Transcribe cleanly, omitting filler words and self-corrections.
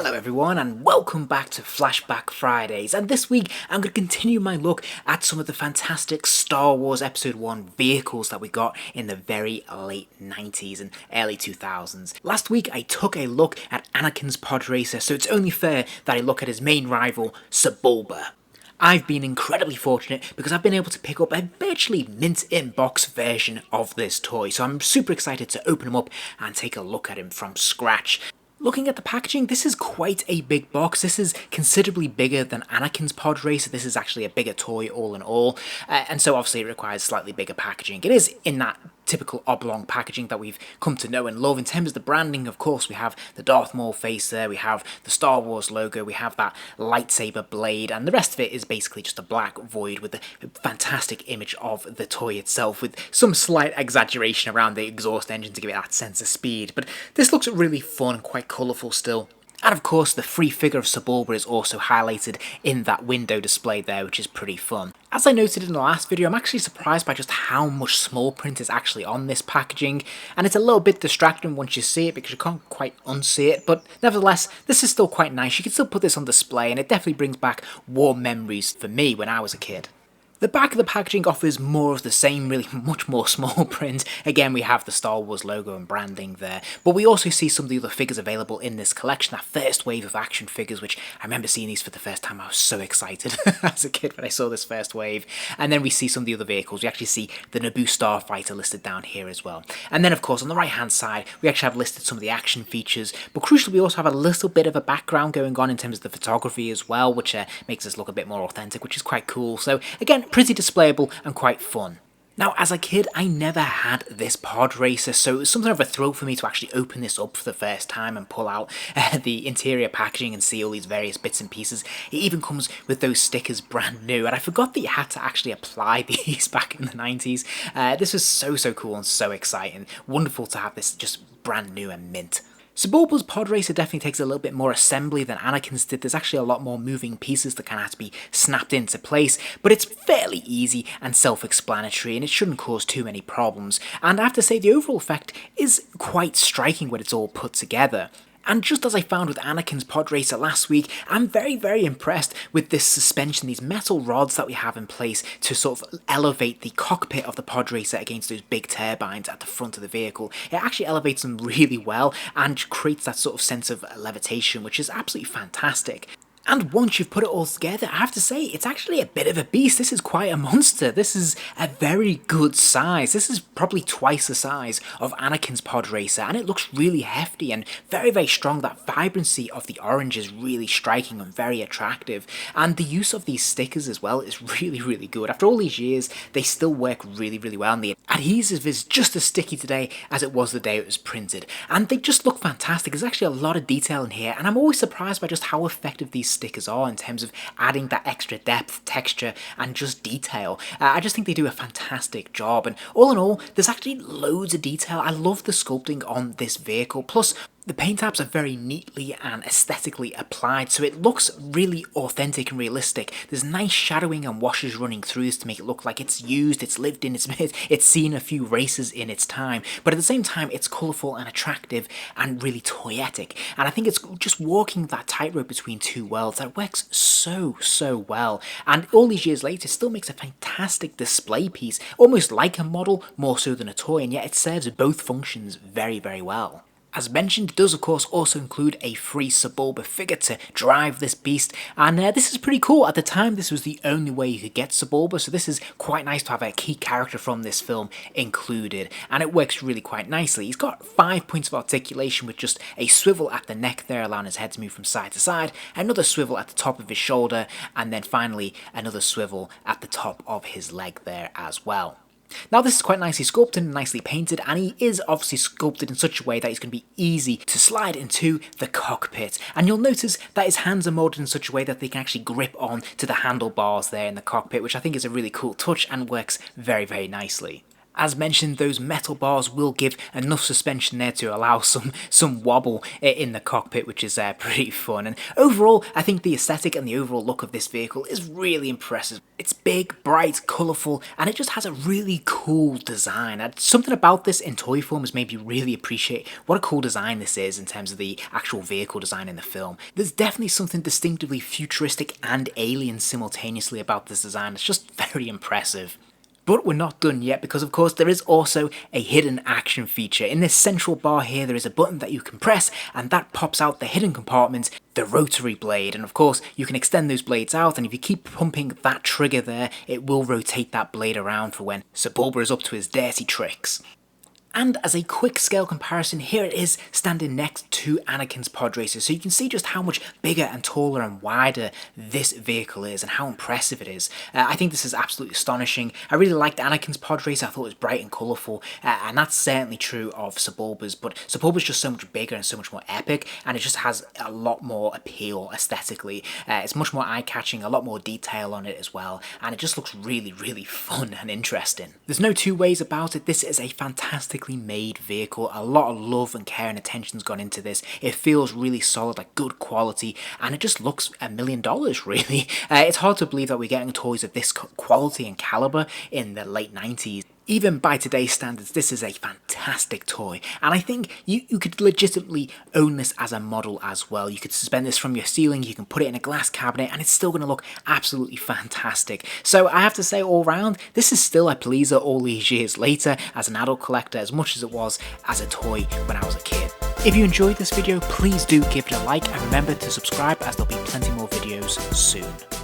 Hello everyone and welcome back to Flashback Fridays, and this week I'm going to continue my look at some of the fantastic Star Wars Episode 1 vehicles that we got in the very late 90s and early 2000s. Last week I took a look at Anakin's Podracer, so it's only fair that I look at his main rival, Sebulba. I've been incredibly fortunate because I've been able to pick up a virtually mint-in-box version of this toy, so I'm super excited to open him up and take a look at him from scratch. Looking at the packaging, this is quite a big box. This is considerably bigger than Anakin's Podracer. This is actually a bigger toy all in all, and so obviously it requires slightly bigger packaging. It is in that typical oblong packaging that we've come to know and love. In terms of the branding, of course, we have the Darth Maul face there, we have the Star Wars logo, we have that lightsaber blade, and the rest of it is basically just a black void with the fantastic image of the toy itself, with some slight exaggeration around the exhaust engine to give it that sense of speed. But this looks really fun, quite colourful still. And of course, the free figure of Sebulba is also highlighted in that window display there, which is pretty fun. As I noted in the last video, I'm actually surprised by just how much small print is actually on this packaging, and it's a little bit distracting once you see it because you can't quite unsee it, but nevertheless, this is still quite nice. You can still put this on display, and it definitely brings back warm memories for me when I was a kid. The back of the packaging offers more of the same, really much more small print. Again, we have the Star Wars logo and branding there, but we also see some of the other figures available in this collection, that first wave of action figures, which I remember seeing these for the first time. I was so excited as a kid when I saw this first wave. And then we see some of the other vehicles. We actually see the Naboo Starfighter listed down here as well. And then, of course, on the right-hand side, we actually have listed some of the action features, but crucially, we also have a little bit of a background going on in terms of the photography as well, which makes us look a bit more authentic, which is quite cool. So, again, pretty displayable and quite fun. Now, as a kid, I never had this Podracer, so it was something of a thrill for me to actually open this up for the first time and pull out the interior packaging and see all these various bits and pieces. It even comes with those stickers brand new, and I forgot that you had to actually apply these back in the 90s. This was so cool and so exciting. Wonderful to have this just brand new and mint. Sebulba's Podracer definitely takes a little bit more assembly than Anakin's did. There's actually a lot more moving pieces that kind of have to be snapped into place, but it's fairly easy and self-explanatory, and it shouldn't cause too many problems. And I have to say, the overall effect is quite striking when it's all put together. And just as I found with Anakin's Podracer last week, I'm very impressed with this suspension, these metal rods that we have in place to sort of elevate the cockpit of the Podracer against those big turbines at the front of the vehicle. It actually elevates them really well and creates that sort of sense of levitation, which is absolutely fantastic. And once you've put it all together, I have to say, it's actually a bit of a beast. This is quite a monster. This is a very good size. This is probably twice the size of Anakin's Podracer, and it looks really hefty and very strong. That vibrancy of the orange is really striking and very attractive. And the use of these stickers as well is really good. After all these years, they still work really well, and the adhesive is just as sticky today as it was the day it was printed. And they just look fantastic. There's actually a lot of detail in here, and I'm always surprised by just how effective these stickers are in terms of adding that extra depth, texture, and just detail. I just think they do a fantastic job, and all in all, there's actually loads of detail. I love the sculpting on this vehicle, plus the paint apps are very neatly and aesthetically applied, so it looks really authentic and realistic. There's nice shadowing and washes running through this to make it look like it's used, it's lived in, it's seen a few races in its time, but at the same time it's colourful and attractive and really toyetic. And I think it's just walking that tightrope between two worlds that works so well. And all these years later, it still makes a fantastic display piece, almost like a model, more so than a toy, and yet it serves both functions very well. As mentioned, it does of course also include a free Sebulba figure to drive this beast, and this is pretty cool. At the time, this was the only way you could get Sebulba, so this is quite nice to have a key character from this film included, and it works really quite nicely. He's got 5 points of articulation with just a swivel at the neck there, allowing his head to move from side to side, another swivel at the top of his shoulder, and then finally another swivel at the top of his leg there as well. Now, this is quite nicely sculpted and nicely painted, and he is obviously sculpted in such a way that he's going to be easy to slide into the cockpit. And you'll notice that his hands are molded in such a way that they can actually grip on to the handlebars there in the cockpit, which I think is a really cool touch and works very nicely. As mentioned, those metal bars will give enough suspension there to allow some wobble in the cockpit, which is pretty fun. And overall, I think the aesthetic and the overall look of this vehicle is really impressive. It's big, bright, colourful, and it just has a really cool design. And something about this in toy form has made me really appreciate what a cool design this is in terms of the actual vehicle design in the film. There's definitely something distinctively futuristic and alien simultaneously about this design. It's just very impressive. But we're not done yet, because of course there is also a hidden action feature. In this central bar here there is a button that you can press, and that pops out the hidden compartment, the rotary blade, and of course you can extend those blades out, and if you keep pumping that trigger there, it will rotate that blade around for when Sebulba is up to his dirty tricks. And as a quick scale comparison, here it is standing next to Anakin's Podracer, so you can see just how much bigger and taller and wider this vehicle is and how impressive it is. I think this is absolutely astonishing. I really liked Anakin's Podracer. I thought it was bright and colourful, and that's certainly true of Sebulba's, but Sebulba's just so much bigger and so much more epic, and it just has a lot more appeal aesthetically. It's much more eye-catching, a lot more detail on it as well, and it just looks really, really fun and interesting. There's no two ways about it. This is a fantastic made vehicle. A lot of love and care and attention's gone into this. It feels really solid, like good quality, and it just looks $1 million really. It's hard to believe that we're getting toys of this quality and caliber in the late 90s. Even by today's standards, this is a fantastic toy, and I think you could legitimately own this as a model as well. You could suspend this from your ceiling, you can put it in a glass cabinet, and it's still going to look absolutely fantastic. So I have to say, all round, this is still a pleaser all these years later as an adult collector, as much as it was as a toy when I was a kid. If you enjoyed this video, please do give it a like, and remember to subscribe, as there'll be plenty more videos soon.